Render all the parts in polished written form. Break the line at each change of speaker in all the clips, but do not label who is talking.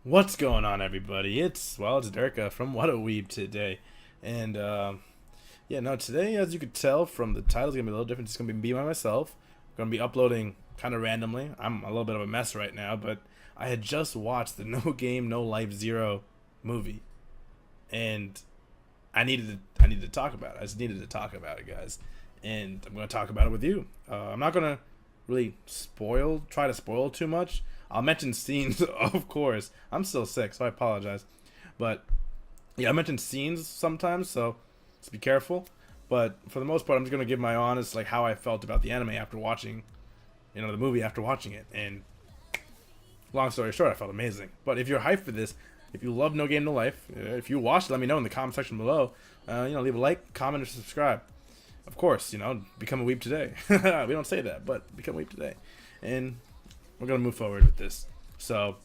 What's going on, everybody? It's Durka from Whataweeb today, and today, as you could tell from the title, is gonna be a little different. It's gonna be me by myself. I'm gonna be uploading kind of randomly. I'm a little bit of a mess right now, but I had just watched the No Game No Life Zero movie, and I needed to talk about it. I just needed to talk about it, guys, and I'm gonna talk about it with you. I'm not gonna really try to spoil too much. I'll mention scenes, of course. I'm still sick, so I apologize. But yeah, I mention scenes sometimes, so just be careful. But for the most part, I'm just gonna give my honest like how I felt about the anime after watching, the movie after watching it. And long story short, I felt amazing. But if you're hyped for this, if you love No Game No Life, if you watched, let me know in the comment section below. Leave a like, comment, or subscribe. Of course, become a weep today. We don't say that, but become a weep today. And we're gonna move forward with this. So,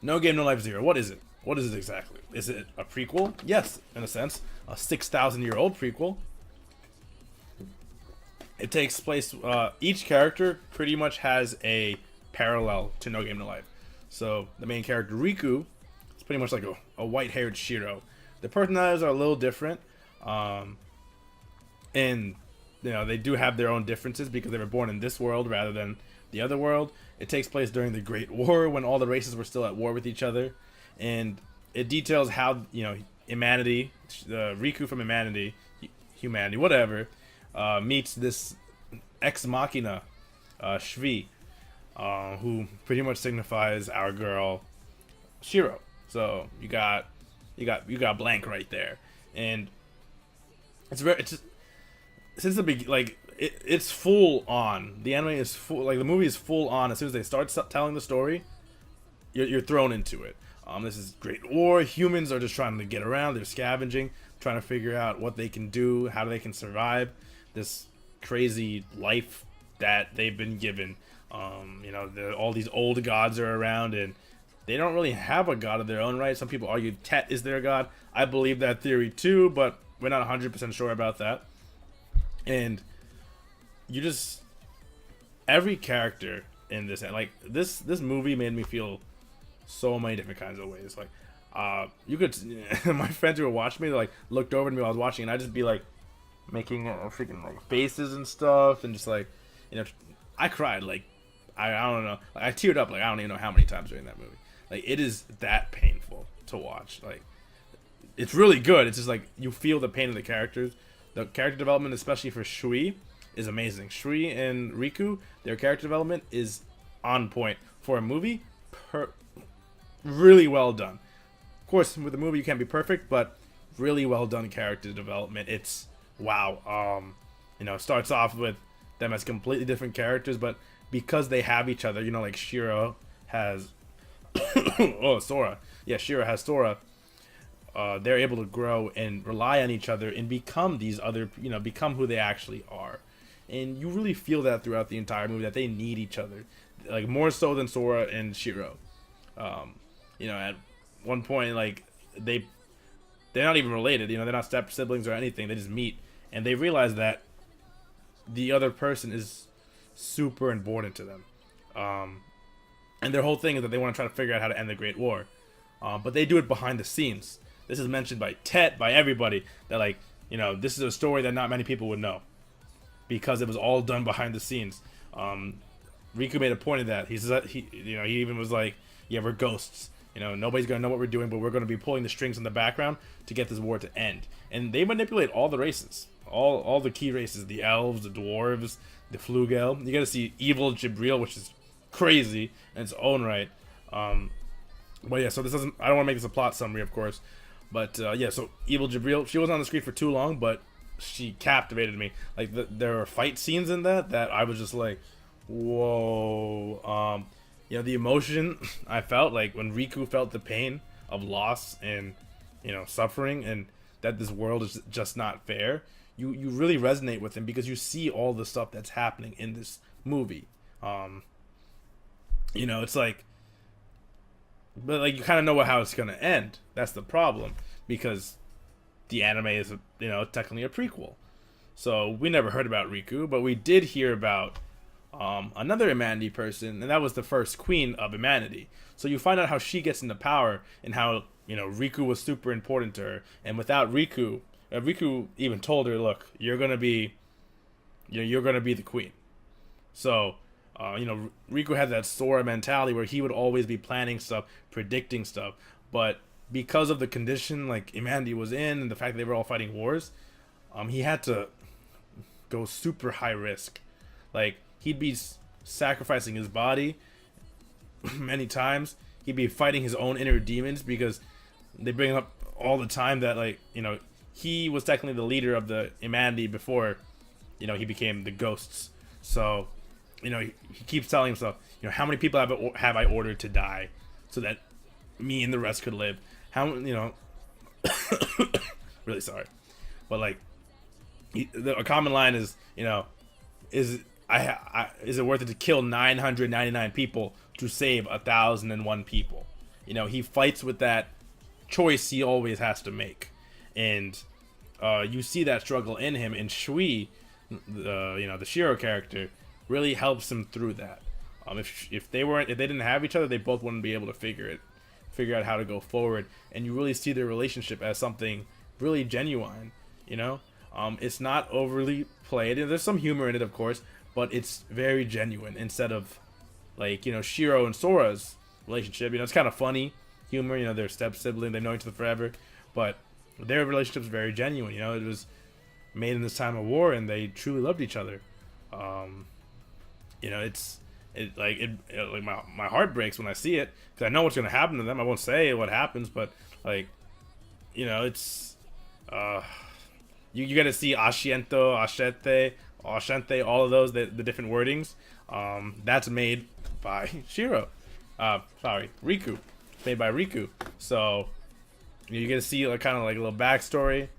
No Game No Life Zero. What is it? What is it exactly? Is it a prequel? Yes, in a sense, a 6,000-year-old prequel. It takes place. Each character pretty much has a parallel to No Game No Life. So the main character Riku is pretty much like a white-haired Shiro. The personalities are a little different, and they do have their own differences because they were born in this world rather than the other world. It takes place during the Great War when all the races were still at war with each other, and it details how humanity, Riku from humanity, whatever, meets this ex machina, Shvi, who pretty much signifies our girl Shiro. So you got blank right there, and it's since the it's full on. The anime is full, like the movie is full on. As soon as they start telling the story, you're thrown into it. This is Great War. Humans are just trying to get around. They're scavenging, trying to figure out what they can do, how they can survive this crazy life that they've been given. All these old gods are around, and they don't really have a god of their own, right? Some people argue Tet is their god. I believe that theory too, but we're not 100% sure about that. And every character in this movie made me feel so many different kinds of ways. You could my friends who were watching me, they looked over to me while I was watching, and I'd just be making freaking faces and stuff, and just I cried, I don't know, I teared up I don't even know how many times during that movie. It is that painful to watch. It's really good. It's just you feel the pain of the characters. The character development, especially for Shui, is amazing. Shui and Riku, their character development is on point for a movie. Really well done. Of course, with a movie you can't be perfect, but really well done character development. It's wow. It starts off with them as completely different characters, but because they have each other, like Shiro has Sora. Yeah, Shiro has Sora. They're able to grow and rely on each other and become these other, become who they actually are. And you really feel that throughout the entire movie, that they need each other, more so than Sora and Shiro. At one point, they're not even related. They're not step siblings or anything. They just meet and they realize that the other person is super important to them. And their whole thing is that they want to try to figure out how to end the Great War, but they do it behind the scenes. This is mentioned by Tet, by everybody, that this is a story that not many people would know because it was all done behind the scenes. Riku made a point of that. He says that he even was yeah, we're ghosts. Nobody's gonna know what we're doing, but we're gonna be pulling the strings in the background to get this war to end. And they manipulate all the races, all the key races: the elves, the dwarves, the Flugel. You gotta see evil Jibril, which is crazy in its own right. But yeah, so I don't want to make this a plot summary, of course. But so evil Jibril, she wasn't on the screen for too long, but she captivated me. There were fight scenes in that I was just whoa. The emotion I felt when Riku felt the pain of loss and suffering, and that this world is just not fair. You really resonate with him because you see all the stuff that's happening in this movie. It's but you kind of know how it's gonna end. That's the problem, because the anime is technically a prequel. So we never heard about Riku, but we did hear about another Imanity person, and that was the first queen of Imanity. So you find out how she gets into power and how Riku was super important to her, and without Riku, Riku even told her, "Look, you're gonna be, you're gonna be the queen." So, Riku had that Sora mentality where he would always be planning stuff, predicting stuff, but because of the condition like Imanity was in and the fact that they were all fighting wars, he had to go super high risk. Like he'd be sacrificing his body many times. He'd be fighting his own inner demons because they bring up all the time that he was technically the leader of the Imanity before he became the ghosts. So he keeps telling himself, how many people have I ordered to die so that me and the rest could live? How really sorry, but like a common line is is is it worth it to kill 999 people to save 1,001 people? He fights with that choice he always has to make, and you see that struggle in him. And Shui, the Shiro character, really helps him through that. If they didn't have each other, they both wouldn't be able to figure out how to go forward. And you really see their relationship as something really genuine. It's not overly played. There's some humor in it, of course, but it's very genuine. Instead of like Shiro and Sora's relationship, it's kind of funny humor. They're step sibling, they've known each other forever, but their relationship's very genuine. It was made in this time of war, and they truly loved each other. My heart breaks when I see it because I know what's gonna happen to them. I won't say what happens, but it's you got to see Asciento, Ashente, all of those the different wordings. That's made by Shiro. Riku, made by Riku. So you get to see kind of like a little backstory.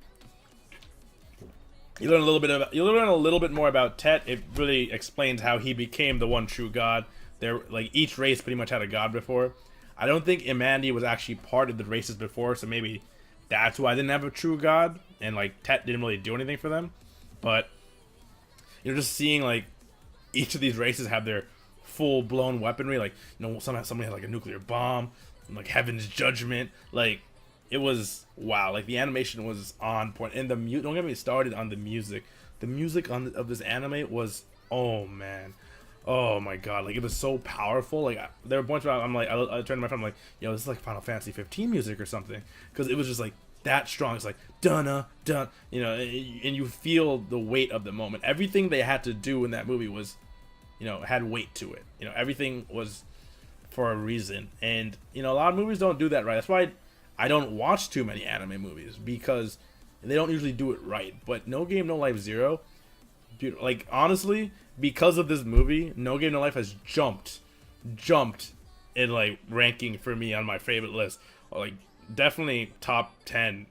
You learn a little bit more about Tet. It really explains how he became the one true god. Each race pretty much had a god before. I don't think Imanity was actually part of the races before, so maybe that's why I didn't have a true god, and Tet didn't really do anything for them. But just seeing each of these races have their full blown weaponry, somebody had a nuclear bomb, and, Heaven's Judgment, it was wow. The animation was on point, and don't get me started on the music. The music of this anime was, oh man, oh my god, it was so powerful. There were points where I turned to my friend, I'm like, yo, this is Final Fantasy 15 music or something, because it was just that strong. It's dun dun, and you feel the weight of the moment. Everything they had to do in that movie was, had weight to it. Everything was for a reason, and a lot of movies don't do that right. That's why I don't watch too many anime movies, because they don't usually do it right. But No Game No Life Zero, dude, honestly, because of this movie, No Game No Life has jumped in ranking for me on my favorite list. Definitely top 10,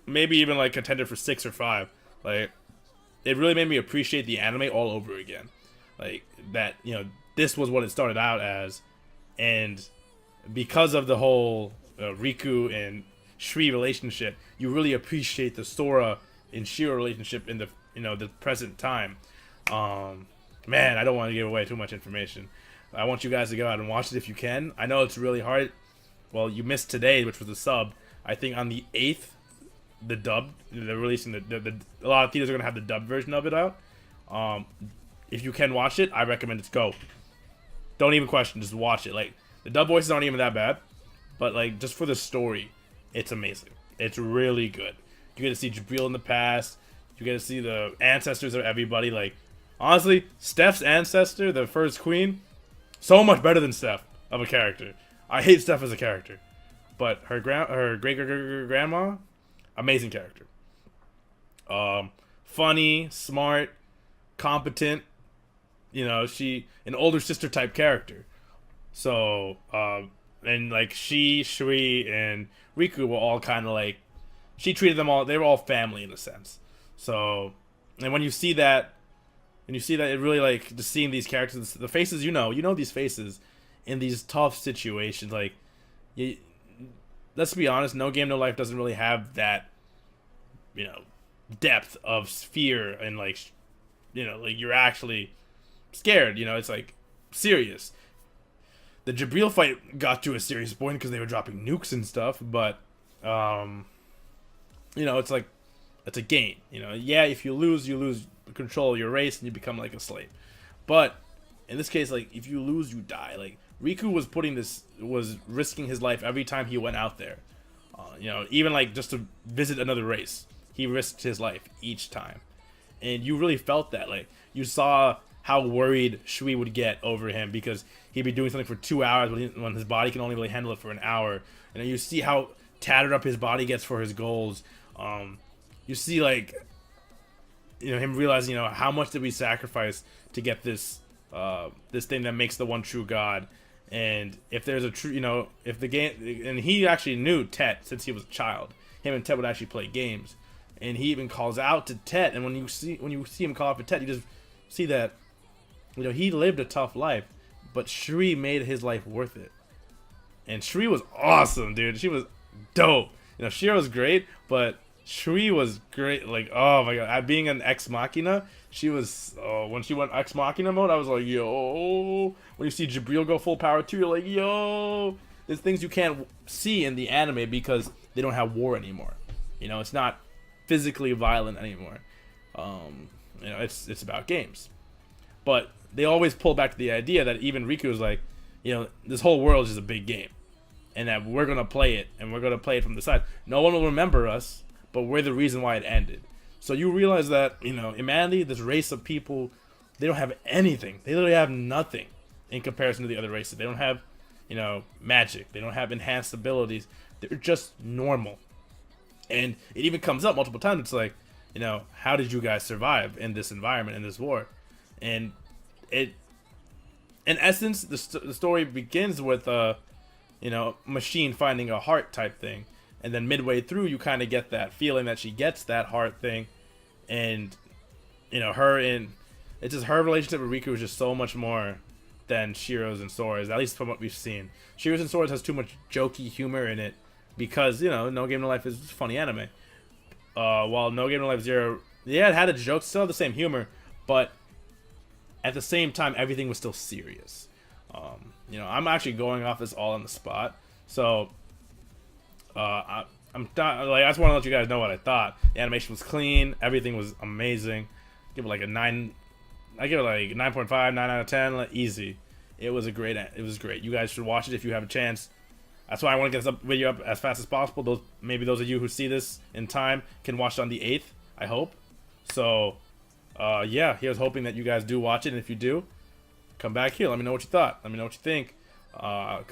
maybe even contender for 6 or 5. It really made me appreciate the anime all over again. This was what it started out as, and because of the whole Riku and Shui relationship, you really appreciate the Sora and Shiro relationship in the the present time. Man, I don't want to give away too much information. I want you guys to go out and watch it if you can. I know it's really hard. Well, you missed today, which was the sub. I think on the 8th, the dub. They're releasing a lot of theaters are gonna have the dub version of it out. If you can watch it, I recommend it. Go. Don't even question. Just watch it. The dub voices aren't even that bad, but just for the story, it's amazing. It's really good. You get to see Jabril in the past. You get to see the ancestors of everybody. Honestly, Steph's ancestor, the first queen, so much better than Steph of a character. I hate Steph as a character, but her great grandma, amazing character. Funny, smart, competent. She an older sister type character. So and Shui and Riku were all kind of she treated them all. They were all family in a sense. So, and when you see that, it really just seeing these characters, the faces, these faces in these tough situations. Let's be honest, No Game No Life doesn't really have that, depth of fear and you're actually scared. You know, it's like serious. The Jabril fight got to a serious point because they were dropping nukes and stuff, but you know, it's like it's a game. You know, yeah, if you lose control of your race and you become like a slave. But in this case, like if you lose, you die. Like Riku was risking his life every time he went out there. You know, even like just to visit another race, he risked his life each time, and you really felt that. Like you saw how worried Shui would get over him because he'd be doing something for 2 hours when his body can only really handle it for an hour. And you see how tattered up his body gets for his goals. You see like, you know, him realizing, you know, how much did we sacrifice to get this this thing that makes the one true God. And if there's a true, you know, if the game, and he actually knew Tet since he was a child. Him and Tet would actually play games, and he even calls out to Tet. And when you see him call out for Tet, you just see that, you know, he lived a tough life, but Shuri made his life worth it. And Shuri was awesome, dude. She was dope. You know, Shira was great, but Shuri was great. Like, oh my god, being an ex machina, she was. When she went ex machina mode, I was like, yo. When you see Jabril go full power too, you're like, yo. There's things you can't see in the anime because they don't have war anymore. You know, it's not physically violent anymore. You know, it's about games. But they always pull back to the idea that even Riku is like, you know, this whole world is just a big game, and that we're gonna play it, and we're gonna play it from the side. No one will remember us, but we're the reason why it ended. So you realize that, you know, humanity, this race of people, they don't have anything. They literally have nothing in comparison to the other races. They don't have, you know, magic. They don't have enhanced abilities. They're just normal. And it even comes up multiple times. It's like, you know, how did you guys survive in this environment, in this war? And it, in essence, the story begins with you know, machine finding a heart type thing, and then midway through you kind of get that feeling that she gets that heart thing, and you know, it's just her relationship with Riku is just so much more than Shiro's and Sora's, at least from what we've seen. Shiro's and Sora's has too much jokey humor in it because, you know, No Game No Life is funny anime. While No Game No Life Zero, yeah, it had its jokes, still had the same humor, but at the same time, everything was still serious. You know, I'm actually going off this all on the spot, so I just want to let you guys know what I thought. The animation was clean, everything was amazing. Give it like a 9. I give it like 9.5, 9 out of 10, like, easy. It was great. You guys should watch it if you have a chance. That's why I want to get this video up as fast as possible. Maybe those of you who see this in time can watch it on the 8th. I hope. So, yeah, here's hoping that you guys do watch it, and if you do, come back here. Let me know what you thought. Let me know what you think.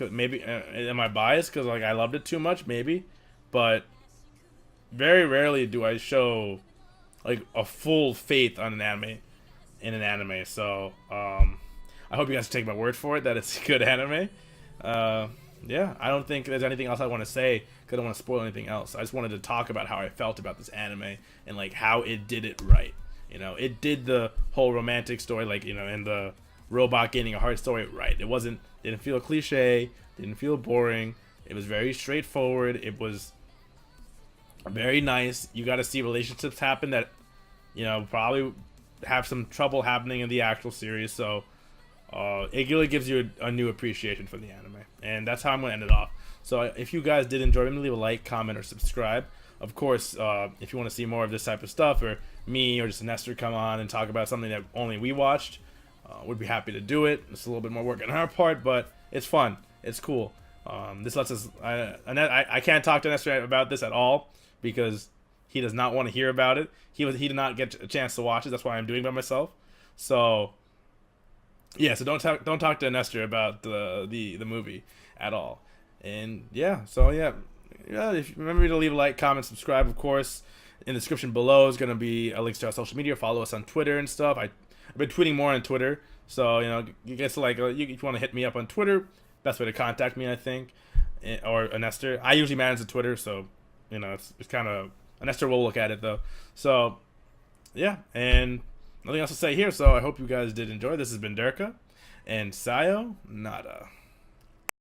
Maybe am I biased because like I loved it too much? Maybe, but very rarely do I show like a full faith on an anime in an anime. So I hope you guys take my word for it that it's a good anime. Yeah, I don't think there's anything else I want to say because I don't want to spoil anything else. I just wanted to talk about how I felt about this anime and like how it did it right. You know, it did the whole romantic story, like, you know, and the robot gaining a heart story right. Didn't feel cliche, didn't feel boring. It was very straightforward. It was very nice. You got to see relationships happen that, you know, probably have some trouble happening in the actual series. So it really gives you a new appreciation for the anime, and that's how I'm gonna end it off. So if you guys did enjoy it, leave a like, comment, or subscribe. Of course, if you want to see more of this type of stuff, or me or just Nestor come on and talk about something that only we watched, we'd be happy to do it. It's a little bit more work on our part, but it's fun. It's cool. This lets us. I can't talk to Nestor about this at all because he does not want to hear about it. He did not get a chance to watch it. That's why I'm doing it by myself. So yeah, so don't talk to Nestor about the movie at all. And yeah, so yeah, if you remember to leave a like, comment, subscribe. Of course, in the description below is gonna be a link to our social media. Follow us on Twitter and stuff. I've been tweeting more on Twitter, so you know, you guys like if you want to hit me up on Twitter, best way to contact me, I think, or Nestor. I usually manage the Twitter, so you know it's kind of Nestor will look at it though. So yeah, and nothing else to say here. So I hope you guys did enjoy. This has been Durka, and Sayo Nada.